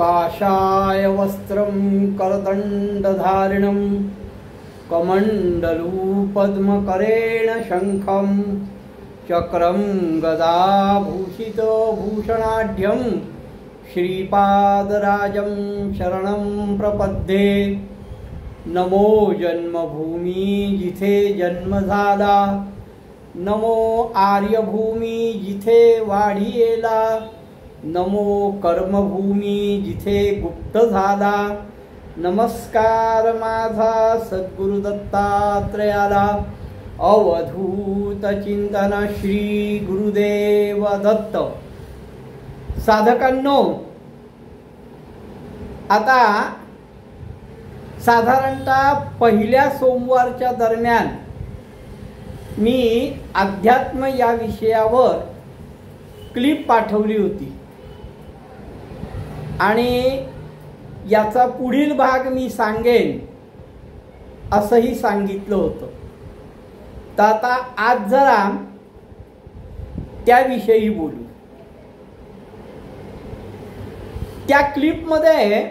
काषाय वस्त्रं करदण्डधारिणं कमण्डलू पद्मकरेण शङ्खं चक्रं गदाभूषितभूषणाढ्यं श्रीपादराजं शरणं प्रपद्ये। नमो जन्मभूमी जिथे जन्म झाला, नमो आर्यभूमी जिथे वाढीला, नमो कर्मभूमी जिथे गुप्त झाला। नमस्कार माझा सद्गुरु दत्तात्रयाला, अवधूत चिंतन श्री गुरुदेव दत्त। साधकांनो, आता साधारणतः पहिल्या सोमवारच्या दरम्यान मी अध्यात्म या विषयावर क्लिप पाठवली होती आणि याचा पुढील भाग मी सांगेन असंही सांगितलं होतं। तर आता आज जरा त्याविषयी बोलू। त्या क्लिपमध्ये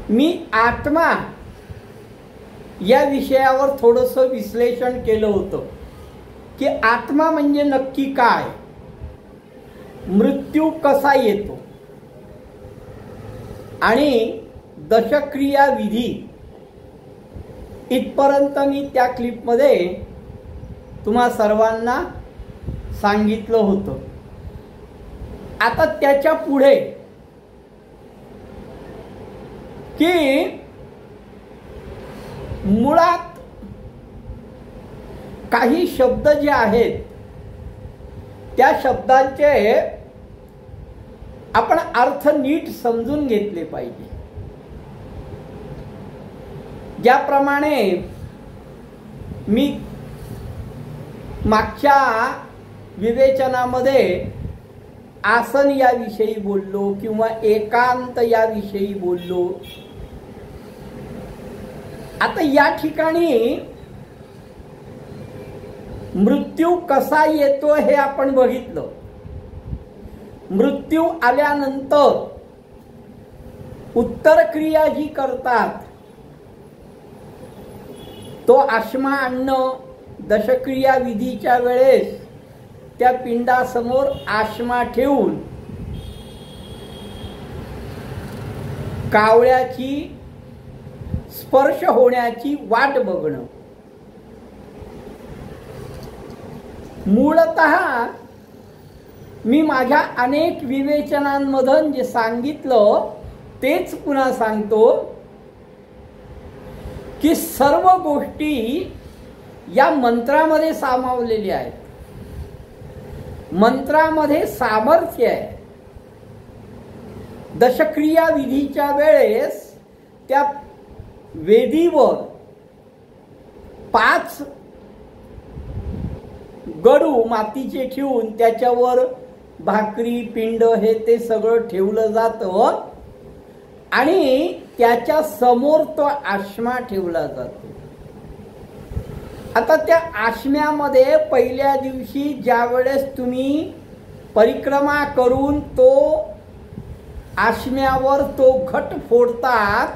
मी आत्मा या विषयावर थोडंसं विश्लेषण केलं होतं की आत्मा म्हणजे नक्की काय, मृत्यू कसा येतो आणि दशक्रिया विधी, इथपर्यंत मी त्या क्लिपमध्ये तुम्हा सर्वांना सांगितलं होतं। आता त्याच्या पुढे की मुळात काही शब्द जे आहेत त्या शब्दांचे आपण अर्थ नीट समजून घेतले पाहिजे। ज्याप्रमाणे मी मागच्या विवेचनामध्ये आसन याविषयी बोललो किंवा एकांत याविषयी बोललो, आता या ठिकाणी मृत्यू कसा येतो हे आपण बघितलं। मृत्यू आल्यानंतर उत्तर क्रिया जी करतात तो आश्मा आणणं, दशक्रिया विधीच्या वेळेस त्या पिंडासमोर आश्मा ठेवून कावळ्याची स्पर्श होण्याची वाट बघणं। मूलतः मी माझ्या अनेक विवेचनांमधून जे सांगितलं तेच पुन्हा सांगतो की सर्व गोष्टी या मंत्रामध्ये सामावलेल्या आहेत। मंत्रामध्ये सामर्थ्य आहे। दशक्रिया विधीच्या वेळेस त्या वेदीवर 5 गडू मातीचे ठेवून त्याच्यावर भाकरी, पिंड हे ते सगळं ठेवलं जातं आणि त्याच्या समोर तो आश्मा ठेवला जातो। आता त्या आश्म्यामध्ये पहिल्या दिवशी ज्या वेळेस तुम्ही परिक्रमा करून तो आश्म्यावर तो घट फोडतात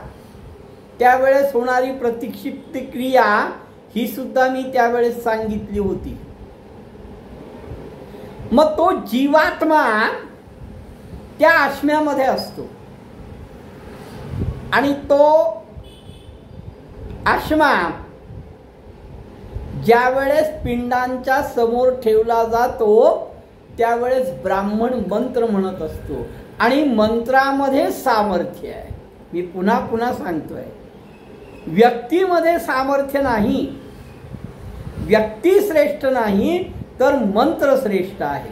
त्यावेळेस होणारी प्रतिक्षिप्त क्रिया ही सुद्धा मी त्यावेळेस सांगितली होती। मग तो जीवात्मा त्या आश्म्यामध्ये असतो आणि तो आश्मा ज्या वेळेस पिंडांच्या समोर ठेवला जातो त्यावेळेस ब्राह्मण मंत्र म्हणत असतो आणि मंत्रामध्ये सामर्थ्य आहे। मी पुन्हा पुन्हा सांगतोय, व्यक्तीमध्ये सामर्थ्य नाही, व्यक्ती श्रेष्ठ नाही तर मंत्र श्रेष्ठ आहे।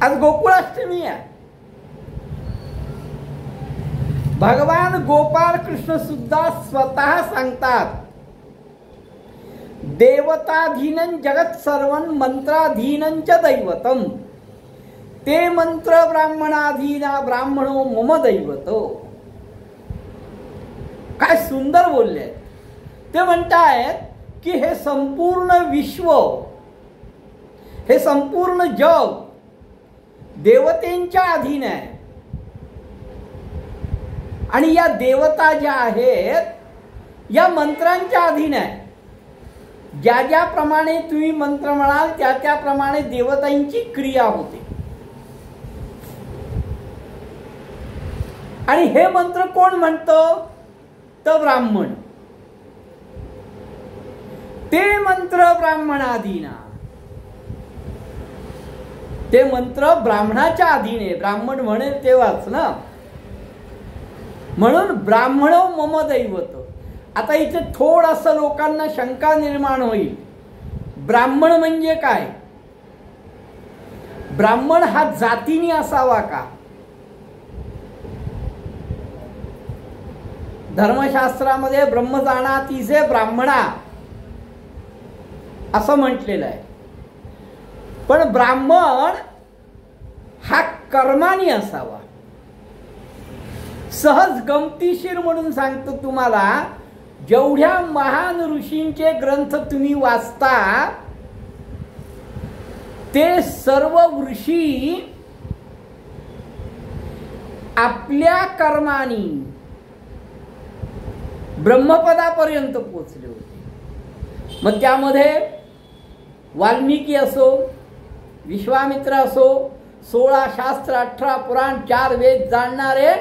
आज गोकुळाष्टमी आहे। भगवान गोपाळ कृष्ण सुद्धा स्वतः सांगतात, देवताधीनं जगत सर्वं मंत्राधीनं च दैवतम, ते मंत्र ब्राह्मणाधीना ब्राह्मणो मम दैवतो। काय सुंदर बोलले। ते म्हणतायत की हे संपूर्ण विश्व, हे संपूर्ण जग देवतेंच्या अधीन आहे. आणि या देवता ज्या आहेत या मंत्रांच्या अधीन आहे. ज्या ज्याप्रमाणे तुम्ही मंत्र म्हणाल त्या त्याप्रमाणे देवतांची क्रिया होते. आणि हे मंत्र कोण म्हणतं? तर ब्राह्मण. ते मंत्र ब्राह्मणाधीना. ते मंत्र ब्राह्मणाच्या अधीने. ब्राह्मण म्हणेल तेव्हाच ना. म्हणून ब्राह्मण मम दैवत. आता इथे थोडंसं लोकांना शंका निर्माण होईल. ब्राह्मण म्हणजे काय? ब्राह्मण हा जातीने असावा का? धर्मशास्त्रामध्ये ब्रह्मजानातीचे ब्राह्मणा असं म्हटलेलं आहे. पण ब्राह्मण हा कर्माने असावा. सहज गमतीशीर म्हणून सांगतो तुम्हाला, जेवढ्या महान ऋषींचे ग्रंथ तुम्ही वाचता ते सर्व ऋषी आपल्या कर्मानी ब्रह्मपदापर्यंत पोचले होते. मग त्यामध्ये वाल्मिकी असो, विश्वामित्र असो, 16 शास्त्र, 18 पुराण, 4 वेद जाणणारे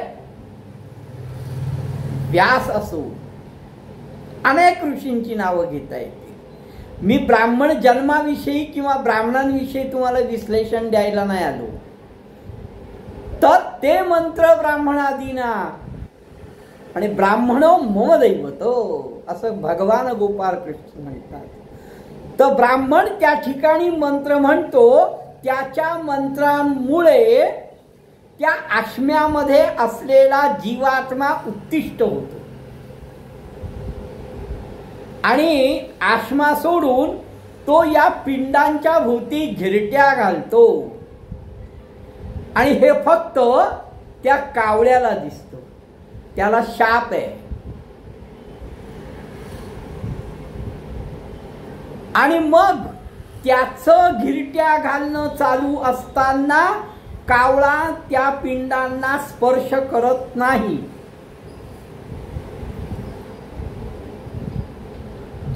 व्यास असो, अनेक ऋषींची नावं घेता येते. मी ब्राह्मण जन्माविषयी किंवा ब्राह्मणांविषयी तुम्हाला विश्लेषण द्यायला नाही आलो. तर ते मंत्र ब्राह्मणादीना आणि ब्राह्मण मम दैवत असं भगवान गोपाळ कृष्ण म्हणतात. तर ब्राह्मण त्या ठिकाणी मंत्र म्हणतो, त्याच्या मंत्रामुळे त्या आश्म्यामध्ये असलेला जीवात्मा उत्तिष्ठ होतो आणि आश्मा सोडून तो या पिंडांच्या भोवती घिरट्या घालतो. आणि हे फक्त त्या कावळ्याला दिसतो. त्याला शाप आहे. आणि मग त्याचं घिरट्या घालणं चालू असताना कावळा त्या पिंडांना स्पर्श करत नाही.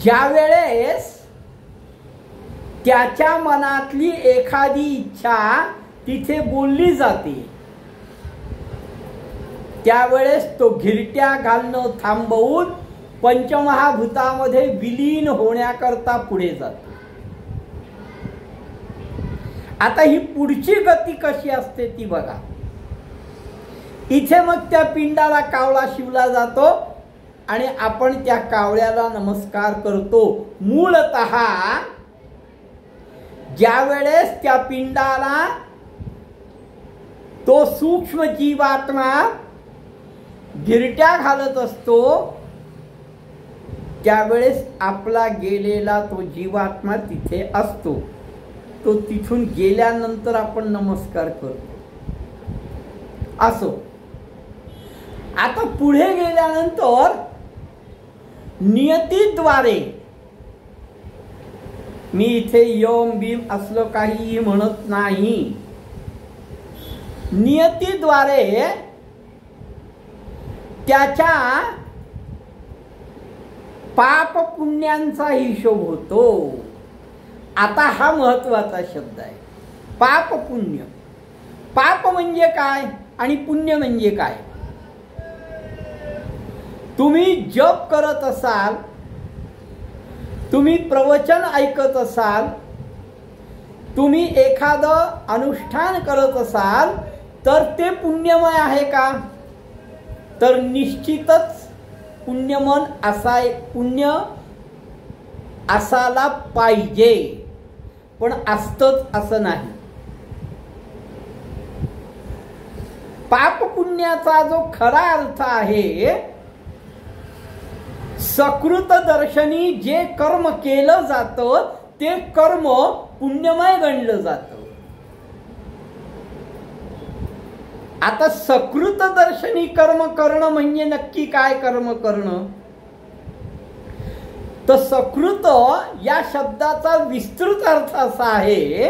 ज्या वेळेस त्याच्या मनातली एखादी इच्छा तिथे बोलली जाते त्यावेळेस तो घिरट्या घालणं थांबवून पंचमहाभूतामध्ये विलीन होण्याकरता पुढे जातो. आता ही पुढची गती कशी असते ती बघा. इथे मग त्या पिंडाला कावळा शिवला जातो आणि आपण त्या कावळ्याला नमस्कार करतो. मूळतः ज्या वेळेस त्या पिंडाला तो सूक्ष्म जीवात्मा गिरट्या घालत असतो त्यावेळेस आपला गेलेला तो जीवात्मा तिथे असतो. तो तिथून गेल्यानंतर आपण नमस्कार करतो. असो. आता पुढे गेल्यानंतर नियतीद्वारे, मी इथे यम बीम असलं काहीही म्हणत नाही, नियतीद्वारे त्याच्या पाप पुण्यांचा हिशोब होतो. आता हा महत्वाचा शब्द आहे, पाप पुण्य. पाप म्हणजे काय आणि पुण्य म्हणजे काय? तुम्ही जप करत असाल, तुम्ही प्रवचन ऐकत असाल, तुम्ही एखादं अनुष्ठान करत असाल तर ते पुण्यमय आहे का? तर निश्चितच पुण्यमन पुण्य असायला पाहिजे, पण असतंच असं नाही. पाप पुण्याचा जो खरा अर्थ आहे, सकृत दर्शनी जे कर्म केलं जातं ते कर्म पुण्यमय गणलं जातं. आता सकृत दर्शनी कर्म करणं म्हणजे नक्की काय कर्म करणं? तर सकृत या शब्दाचा विस्तृत अर्थ असा आहे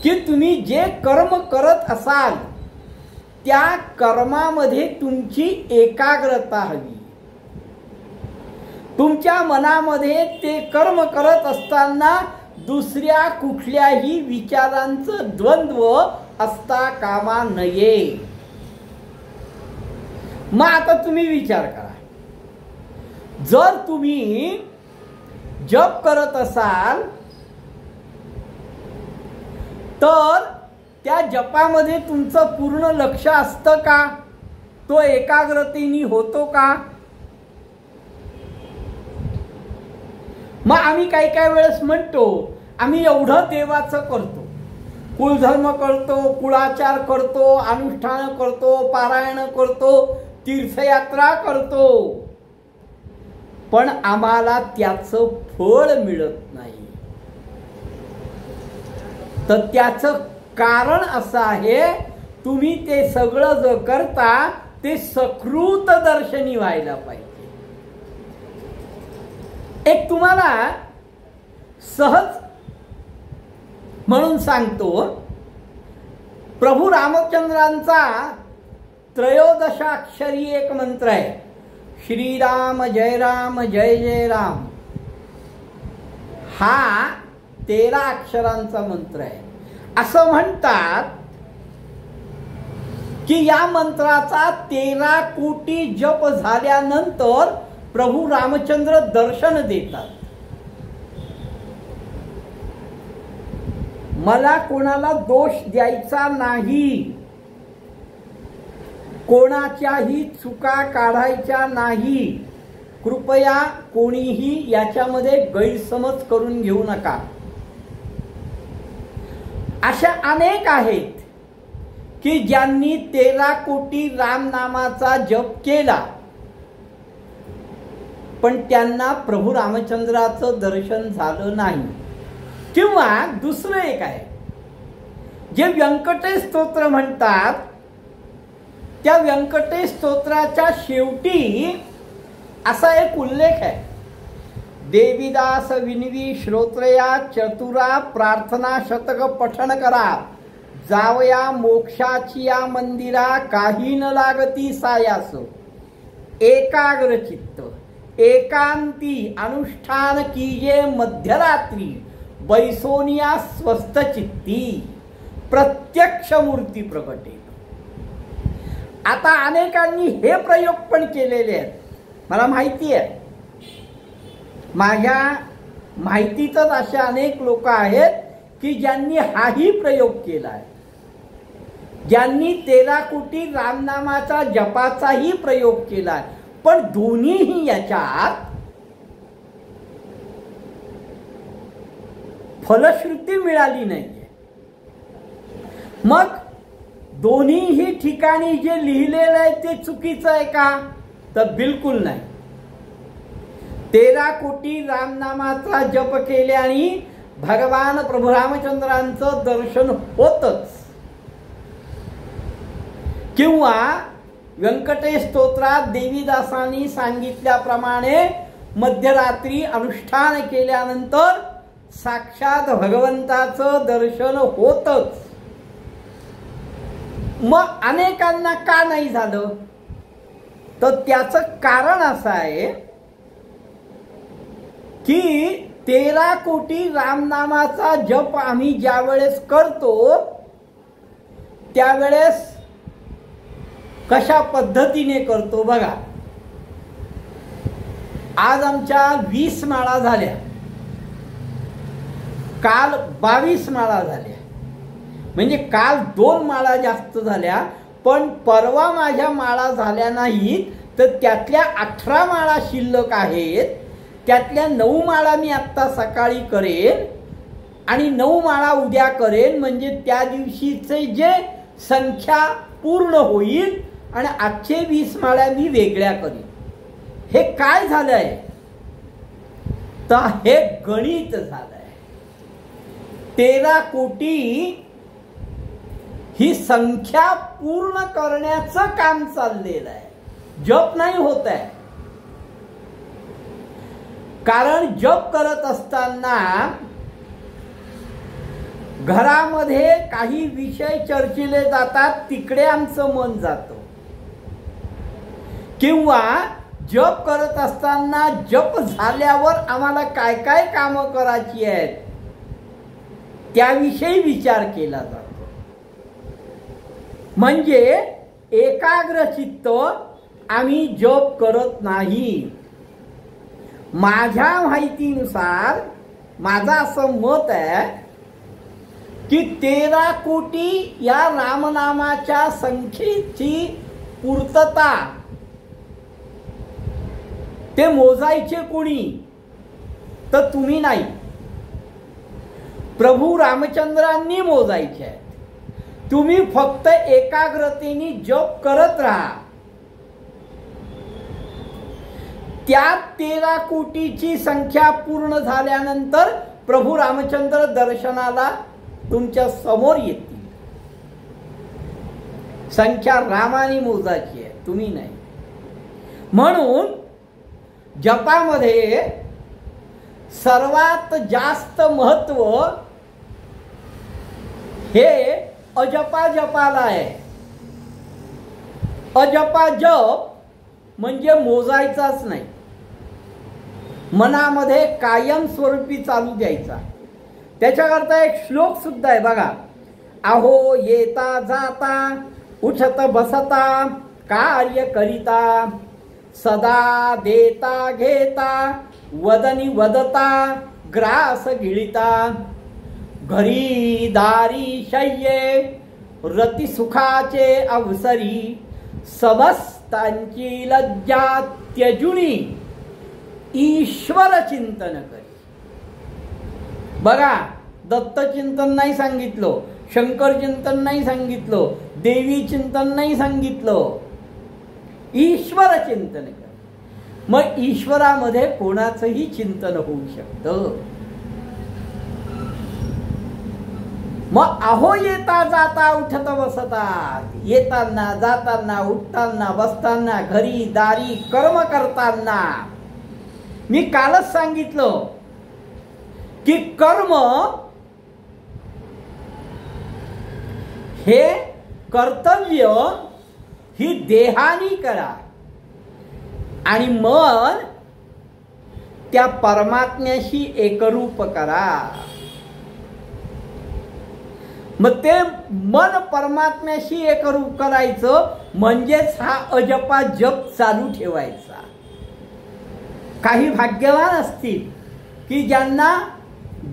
की तुम्ही जे कर्म करत असाल त्या कर्मामध्ये तुमची एकाग्रता हवी. तुमच्या मनामध्ये ते कर्म करत असताना दुसऱ्या कुठल्याही विचारांचं द्वंद्व असता कामा नये. मग आता तुम्ही विचार करा, जर तुम्ही जप करत असाल तर त्या जपामध्ये तुमचं पूर्ण लक्ष असतं का? तो एकाग्रतेने होतो का? मग आम्ही काही काही वेळेस म्हणतो आम्ही एवढं देवाचं करतो, कुलधर्म करतो, कुळाचार करतो, अनुष्ठान करतो, पारायण करतो, तीर्थयात्रा करतो, पण आम्हाला त्याचं फळ मिळत नाही. तर त्याचं कारण असं आहे, तुम्ही ते सगळं जो करता ते सकृत दर्शनी व्हायला पाहिजे. एक तुम्हाला सहज म्हणून सांगतो, प्रभू रामचंद्रांचा त्रयोदशाक्षरी एक मंत्र आहे, श्रीराम जय राम जय जय राम. हा 13 अक्षरांचा मंत्र आहे. असं म्हणतात की या मंत्राचा 13 कोटी जप झाल्यानंतर प्रभू रामचंद्र दर्शन देतात. मला कोणाला दोष द्यायचा नाही, कोणाच्याही चुका काढायच्या नाही. कृपया कोणीही याच्यामध्ये गैरसमज करून घेऊ नका. अशा अनेक आहेत की ज्यांनी 13 कोटी रामनामाचा जप केला पण त्यांना प्रभू रामचंद्राचं दर्शन झालं नाही. किंवा दुसरं एक आहे, जे व्यंकटेश स्तोत्र म्हणतात, त्या व्यंकटेश स्तोत्राच्या शेवटी असा एक उल्लेख आहे, देवीदास विनवी श्रोत्रया चतुरा प्रार्थना शतक पठण करा, जावया मोक्षाची या मंदिरा काही न लागती सायास, एकाग्र चित्त एकांती अनुष्ठान कीजे मध्यरात्री, बैसोनिया स्वस्थ चित्ती प्रत्यक्ष मूर्ती प्रकटे. आता अनेकांनी हे प्रयोग पण केलेले आहेत. मला माहिती आहे, माझ्या माहितीतच असे अनेक लोक आहेत की ज्यांनी हाही प्रयोग केला आहे, ज्यांनी 13 कोटी रामनामाचा जपाचाही प्रयोग केला आहे, पण दोन्हीही याच्यात फलश्रुती मिळाली नाहीये. मग दोन्हीही ठिकाणी जे लिहिलेलं आहे ते चुकीचं आहे का? तर बिलकुल नाही. 13 कोटी रामनामाचा जप केल्याने भगवान प्रभू रामचंद्रांचं दर्शन होतच. किंवा व्यंकटेश स्तोत्रात देवीदासांनी सांगितल्याप्रमाणे मध्यरात्री अनुष्ठान केल्यानंतर साक्षात भगवंताचं दर्शन होतच. मग अनेकांना का नाही झालं? तर त्याचं कारण असं आहे की 13 कोटी रामनामाचा जप आम्ही ज्या वेळेस करतो त्यावेळेस कशा पद्धतीने करतो बघा. आज आमच्या 20 माळा झाल्या, काल 22 माळा झाल्या, म्हणजे काल 2 माळा जास्त झाल्या, पण परवा माझ्या माळा झाल्या नाहीत, तर त्यातल्या 18 माळा शिल्लक आहेत. त्यातल्या 9 माळा मी आत्ता सकाळी करेन आणि 9 माळा उद्या करेन, म्हणजे त्या दिवशीचे जे संख्या पूर्ण होईल आणि आजचे 20 माळ्या मी वेगळ्या करीन. हे काय झालंय? तर हे गणित झालंय. 13 कोटी ही संख्या पूर्ण करण्याचं काम चाललेलं आहे, जप नाही होत आहे. कारण जप करत असताना घरामध्ये काही विषय चर्चिले जातात तिकडे आमचं मन जातं, किंवा जप करत असताना जप झाल्यावर आम्हाला काय काय कामं करायची आहेत त्याविषयी विचार केला जातो. म्हणजे एकाग्र चित्त आम्ही जप करत नाही. माझ्या माहितीनुसार माझं असं मत आहे की 13 कोटी या रामनामाच्या संख्येची पूर्तता ते मोजायचे कोणी तर तुम्ही नाही, प्रभू रामचंद्रांनी मोजायचे आहे. तुम्ही फक्त एकाग्रतेने जप करत राहा. त्या 13 कोटीची संख्या पूर्ण झाल्यानंतर प्रभू रामचंद्र दर्शनाला तुमच्या समोर येतील. संख्या रामाने मोजायची आहे, तुम्ही नाही. म्हणून जपामध्ये सर्वात जास्त महत्व हे अजपा जपाला आहे. अजपा जप म्हणजे मोजायचाच नाही, मनामध्ये कायम स्वरूपी चालू द्यायचा. त्याच्याकरता एक श्लोक सुद्धा आहे बघा. अहो येता जाता उठत बसता कार्य करिता सदा देता घेता वदनी वदता ग्रास गिळिता घरी दारी शय्ये रती सुखाचे अवसरी समस्तांची लज्जा त्यजुनी ईश्वर चिंतन करी. बघा, दत्त चिंतन नाही सांगितलं, शंकर चिंतन नाही सांगितलं, देवी चिंतन नाही सांगितलं, ईश्वर चिंतन कर. मग ईश्वरामध्ये कोणाचंही चिंतन होऊ शकतं. मग अहो येता जाता उठत बसता, येताना जाताना उठताना बसताना घरी दारी कर्म करताना. मी कालच सांगितलं की कर्म हे कर्तव्य ही देहानी करा आणि मन त्या परमात्म्याशी एकरूप करा. मग ते मन परमात्म्याशी एकरूप करायचं म्हणजेच हा अजपा जप चालू ठेवायचा. काही भाग्यवान असतील की ज्यांना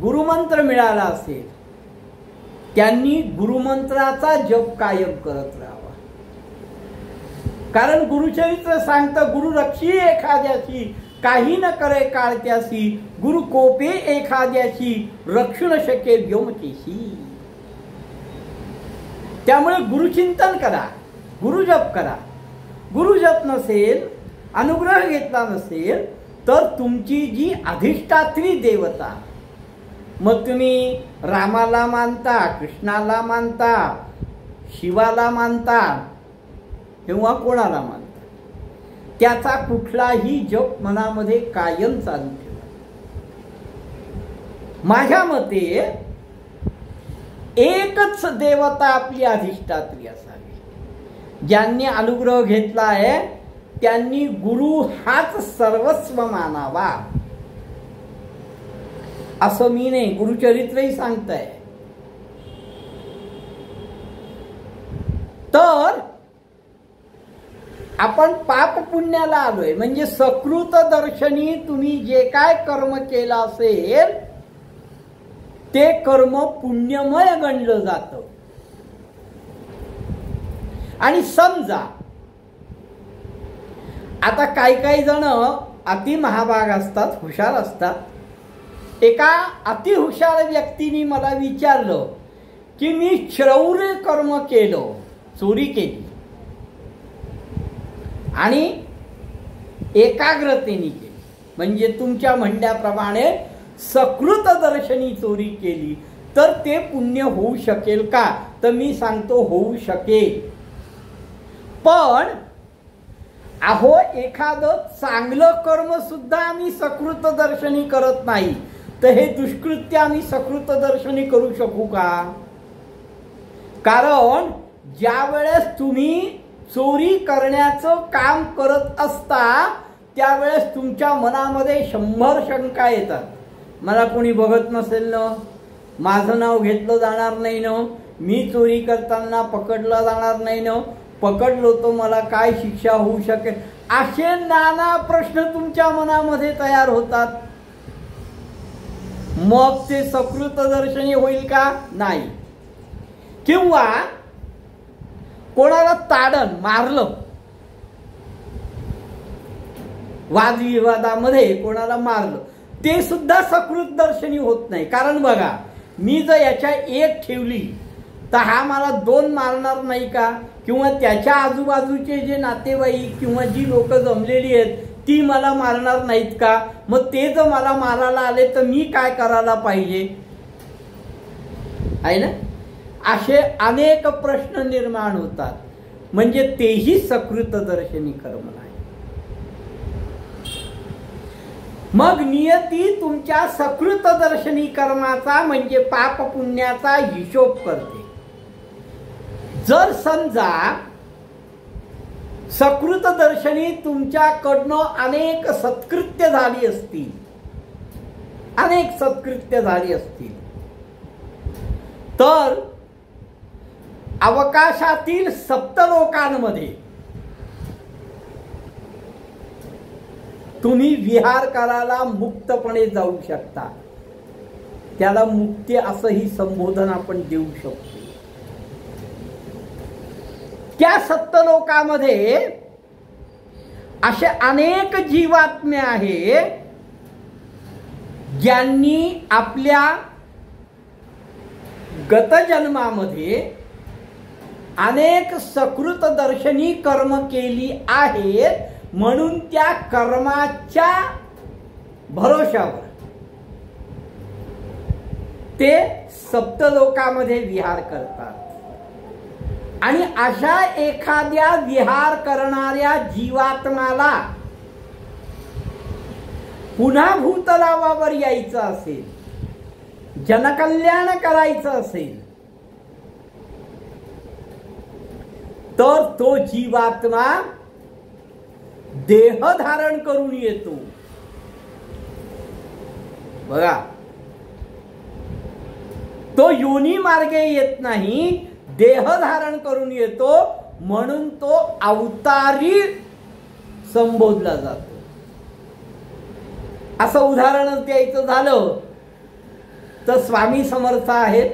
गुरुमंत्र मिळाला असेल, त्यांनी गुरुमंत्राचा जप कायम करत राहावा. कारण गुरुचरित्र सांगतं, गुरु रक्षी एखाद्याची काही न करे काळत्यासी, गुरु कोपे एखाद्याची रक्षण शके व्योमकेशी. त्यामुळे गुरुचिंतन करा, गुरुजप करा. गुरुजप नसेल, अनुग्रह घेतला नसेल तर तुमची जी अधिष्ठात्री देवता, मग तुम्ही रामाला मानता, कृष्णाला मानता, शिवाला मानता किंवा कोणाला मानता, त्याचा कुठलाही जप मनामध्ये कायम चालू ठेवा. माझ्या मते एकच देवता आपली अधिष्ठात्री असावी. ज्यांनी अनुग्रह घेतला आहे त्यांनी गुरु हाच सर्वस्व मानावा. असं मी नाही, गुरुचरित्रही सांगतंय. तर आपण पाप पुण्याला आलोय, म्हणजे सकृत दर्शनी तुम्ही जे काय कर्म केलं असेल ते कर्म पुण्यमय गणलं जातं. आणि समजा आता काही जण अति महाभाग असतात, हुशार असतात. एका अति हुशार व्यक्तीने मला विचारलं की मी चौर्य कर्म केलं, चोरी केली आणि एकाग्रतेने केली, म्हणजे तुमच्या म्हणण्याप्रमाणे सकृत दर्शनी चोरी केली, तर ते पुण्य होऊ शकेल का? तर मी सांगतो होऊ शकेल. पण अहो एखादं चांगलं कर्म सुद्धा आम्ही सकृत दर्शनी करत नाही. तर हे दुष्कृत्य आम्ही सकृत दर्शनी करू शकू का? कारण ज्या वेळेस तुम्ही चोरी करण्याचं काम करत असता त्यावेळेस तुमच्या मनामध्ये 100 शंका येतात. मला कोणी बघत नसेल ना, माझं नाव घेतलं जाणार नाही ना, मी चोरी करताना पकडला जाणार नाही ना, पकडलो तो मला काय शिक्षा होऊ शकेल, असे नाना प्रश्न तुमच्या मनामध्ये तयार होतात. मग ते सकृत दर्शनी होईल का? नाही. किंवा कोणाला ताडण मारलं, वादविवादामध्ये कोणाला मारलं, ते सुद्धा सकृत दर्शनी होत नाही. कारण बघा, मी जर याच्या 1 ठेवली तर हा मला 2 मारणार नाही का? किंवा त्याच्या आजूबाजूचे जे नातेवाईक किंवा जी लोक जमलेली आहेत ती मला मारणार नाहीत का? मग ते जर मला मारायला आले तर मी काय करायला पाहिजे? आहे ना, असे अनेक प्रश्न निर्माण होतात. म्हणजे तेही सकृत दर्शनी कर्म नाही. मग नियती तुमच्या सकृत दर्शनी कर्माचा म्हणजे पाप पुण्याचा हिशोब करते. जर समजा सकृत दर्शनी तुमच्याकडनं अनेक सत्कृत्य झाली असतील, तर अवकाशातील सप्तलोकांमध्ये तुम्ही विहार करायला मुक्तपणे जाऊ शकता. त्याला मुक्ती असंही संबोधन आपण देऊ शकतो. त्या सप्तलोकामध्ये असे अनेक जीवात्मे आहेत ज्यांनी आपल्या गतजन्मामध्ये अनेक सकृत दर्शनी कर्म केली आहेत, म्हणून त्या कर्माच्या भरोशावर ते सप्तलोकामध्ये विहार करतात. आणि अशा एखाद्या विहार करणाऱ्या जीवात्माला पुन्हा भूतलावावर यायचं असेल, जनकल्याण करायचं असेल, तर तो जीवात्मा देह धारण करून येतो. बघा, तो योनी मार्गे येत नाही, देह धारण करून येतो, म्हणून तो अवतारी संबोधला जातो. असं उदाहरण द्यायचं झालं तर स्वामी समर्थ आहेत,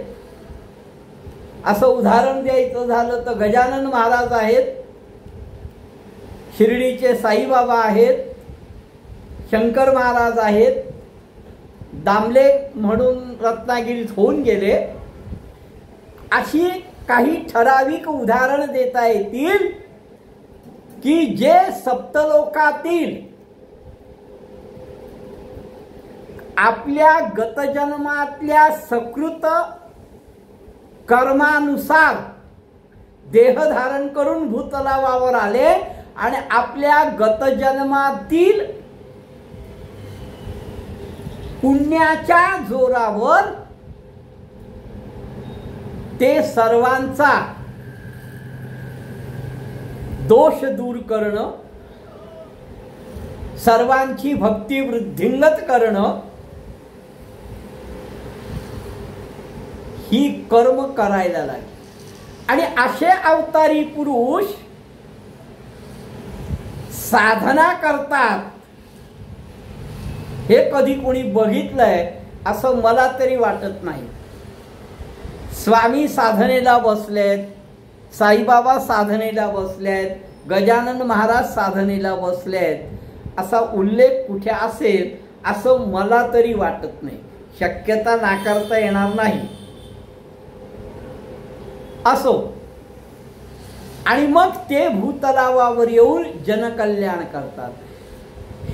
असं उदाहरण द्यायचं झालं तर गजानन महाराज आहेत, शिर्डीचे साईबाबा आहेत, शंकर महाराज आहेत, दामले म्हणून रत्नागिरीत होऊन गेले. अशी काही ठराविक उदाहरण देता येतील की जे सप्तलोकातील आपल्या गतजन्मातल्या सकृत कर्मानुसार देह धारण करून भूतलावावर आले आणि आपल्या गतजन्मातील पुण्याच्या जोरावर ते सर्वांचा दोष दूर करणं, सर्वांची भक्ती वृद्धिंगत करणं, ही कर्म करायला लागली. आणि असे अवतारी पुरुष साधना करतात. हे कधी कोणी बघितलंय असं मला तरी वाटत नाही. स्वामी साधनेला बसलेत, साईबाबा साधनेला बसलेत, गजानन महाराज साधनेला बसलेत, असा उल्लेख कुठे असेल असं मला तरी वाटत नाही. शक्यता नाकारता येणार नाही. असो, आणि मग ते भूतलावावर येऊन जनकल्याण करतात.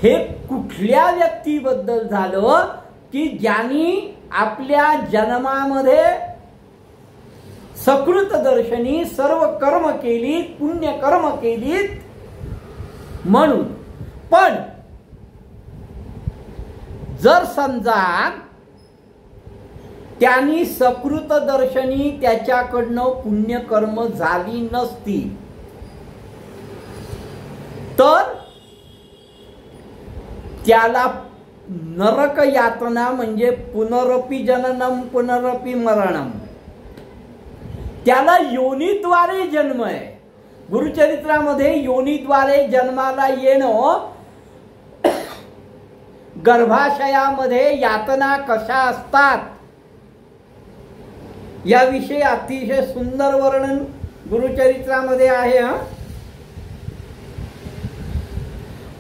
हे कुठल्या व्यक्तीबद्दल झालं की ज्यांनी आपल्या जन्मामध्ये सकृत दर्शनी सर्व कर्म केली, पुण्य कर्म केलीत म्हणून. पण जर समजा त्यांनी सकृत दर्शनी त्याच्याकडनं पुण्यकर्म झाली नसती तर त्याला नरक यातना म्हणजे पुनरपि जननम पुनरपि मरणम, त्याला योनीद्वारे जन्म आहे. गुरुचरित्रामध्ये योनीद्वारे जन्माला येणं, गर्भाशयामध्ये यातना कशा असतात याविषयी अतिशय सुंदर वर्णन गुरुचरित्रामध्ये आहे.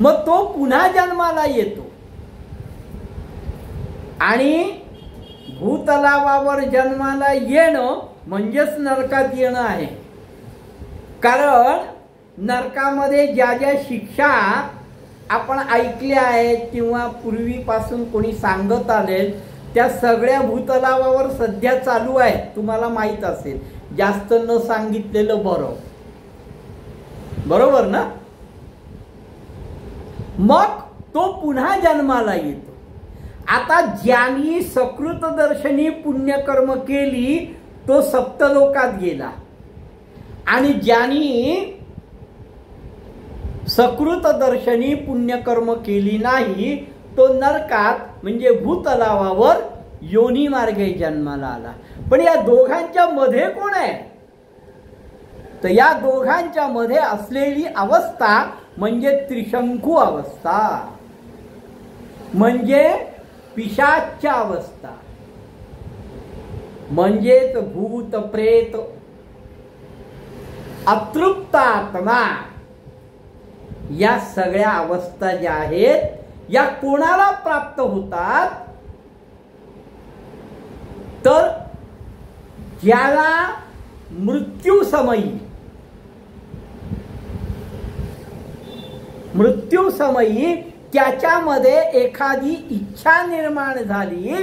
मग तो पुन्हा जन्माला येतो आणि भूतलावावर जन्माला येणं म्हणजेच नरकात येणं आहे. कारण नरकामध्ये ज्या ज्या शिक्षा आपण ऐकल्या आहेत किंवा पूर्वीपासून कोणी सांगत आले त्या सगळ्या भूतलावावर सध्या चालू आहे. तुम्हाला माहित असेल, जास्त न सांगितलेलं बरं, बरोबर ना. मग तो पुन्हा जन्माला येतो. आता ज्यांनी सकृत दर्शनी पुण्यकर्म केली तो सप्तलोकात गेला आणि ज्यांनी सकृत दर्शनी पुण्यकर्म केली नाही तो नरकात म्हणजे भूतलावावर योनी मार्गे जन्माला आला. पण या दोघांच्या मध्ये कोण आहे? तर या दोघांच्या मध्ये असलेली अवस्था म्हणजे त्रिशंकू अवस्था, म्हणजे पिशाच्य अवस्था, म्हणजेच भूत प्रेत अतृप्त आत्मा. या सगळ्या अवस्था ज्या आहेत या कोणाला प्राप्त होतात तर ज्याला मृत्यू समयी त्याच्यामध्ये एखादी इच्छा निर्माण झाली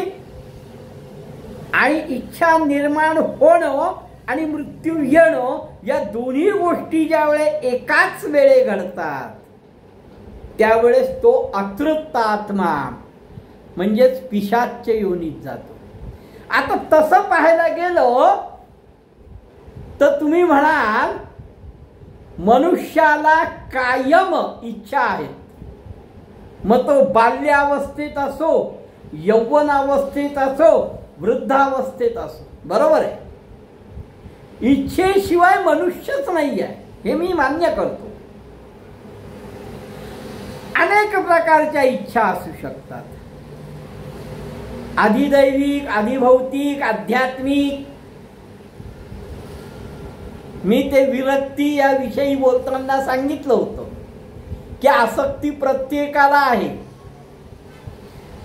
आणि इच्छा निर्माण होणं आणि मृत्यू येणं या दोन्ही गोष्टी ज्यावेळे एकाच वेळे घडतात त्यावेळेस तो अतृप्त आत्मा म्हणजेच पिशाच्य योनीत जातो. आता तसं पाहायला गेलं तर तुम्ही म्हणाल मनुष्याला कायम इच्छा आहे, मग तो बाल्यावस्थेत असो, यौवनावस्थेत असो, वृद्धावस्थेत असो, बरोबर आहे. इच्छेशिवाय मनुष्यच नाही आहे हे मी मान्य करतो. अनेक प्रकारच्या इच्छा असू शकतात, अधिदैविक, अधिभौतिक, आध्यात्मिक. मी ते विरक्ती या विषयी बोलताना सांगितलं होतं की आसक्ती प्रत्येकाला आहे,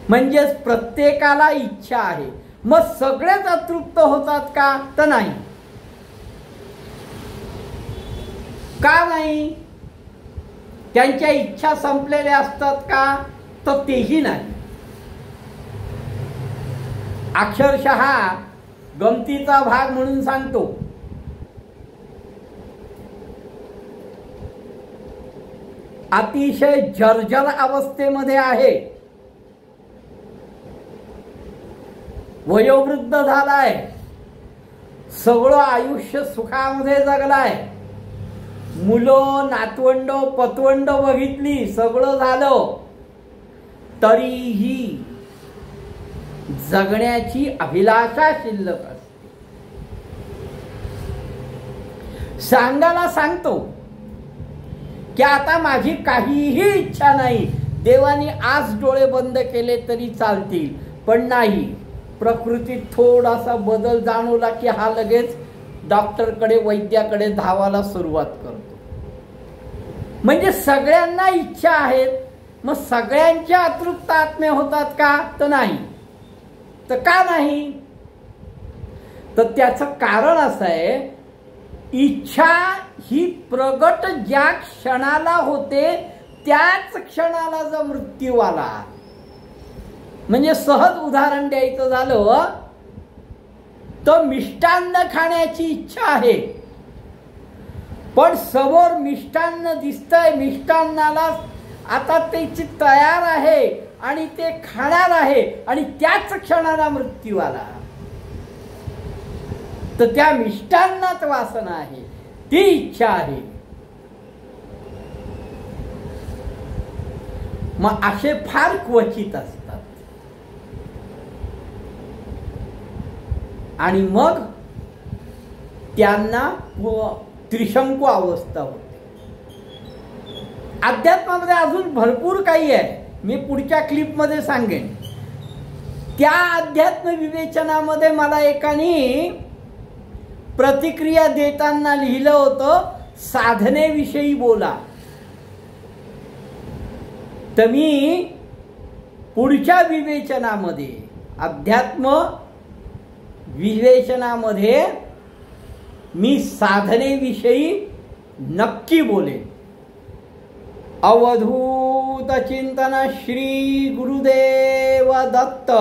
म्हणजेच प्रत्येकाला इच्छा आहे. मग सगळेच अतृप्त होतात का? तर नाही. का नाही? त्यांच्या इच्छा संपलेल्या असतात का? तर तेही नाही. अक्षरशः गमतीचा भाग म्हणून सांगतो, अतिशय जर्जर अवस्थेमध्ये आहे, वयोवृद्ध झालाय, सगळं आयुष्य सुखामध्ये जगलाय, मुलं, नातवंड, पतवंड बघितली, सगळं झालं, तरीही जगण्याची अभिलाषा शिल्लक असते. सांगायला सांगतो की आता माझी काहीही इच्छा नाही, देवाने आज डोळे बंद केले तरी चालतील, पण नाही. प्रकृतीत थोडासा बदल जाणवला की हा लगेच डॉक्टरकडे, वैद्याकडे धावायला सुरुवात करतो. म्हणजे सगळ्यांना इच्छा आहेत, मग सगळ्यांच्या अतृप्त आत्मे होतात का? तर नाही. तर का नाही? तर त्याचं कारण असं आहे, इच्छा ही प्रगट ज्या क्षणाला होते त्याच क्षणाला जर मृत्यू आला, म्हणजे सहज उदाहरण द्यायचं झालं तर मिष्टान्न खाण्याची इच्छा आहे, पण समोर मिष्टान्न दिसतंय, मिष्टान्नाला आता त्याची तयार आहे आणि ते खाणार आहे आणि त्याच क्षणाला मृत्यू आला, तर त्या मिष्टान्नात वासना आहे, ती इच्छा आहे. मग असे फार क्वचित असतात. आणि मग त्यांना त्रिशंकू अवस्था होते. अध्यात्मामध्ये अजून भरपूर काही आहे, मी पुढच्या क्लिपमध्ये सांगेन. त्या अध्यात्म विवेचनामध्ये मला एकाने प्रतिक्रिया देताना लिहिलं होतं, साधनेविषयी बोला. तर मी पुढच्या विवेचनामध्ये, अध्यात्म विवेचनामध्ये मी साधनेविषयी नक्की बोलेन. अवधूत चिंतन श्री गुरुदेव दत्त.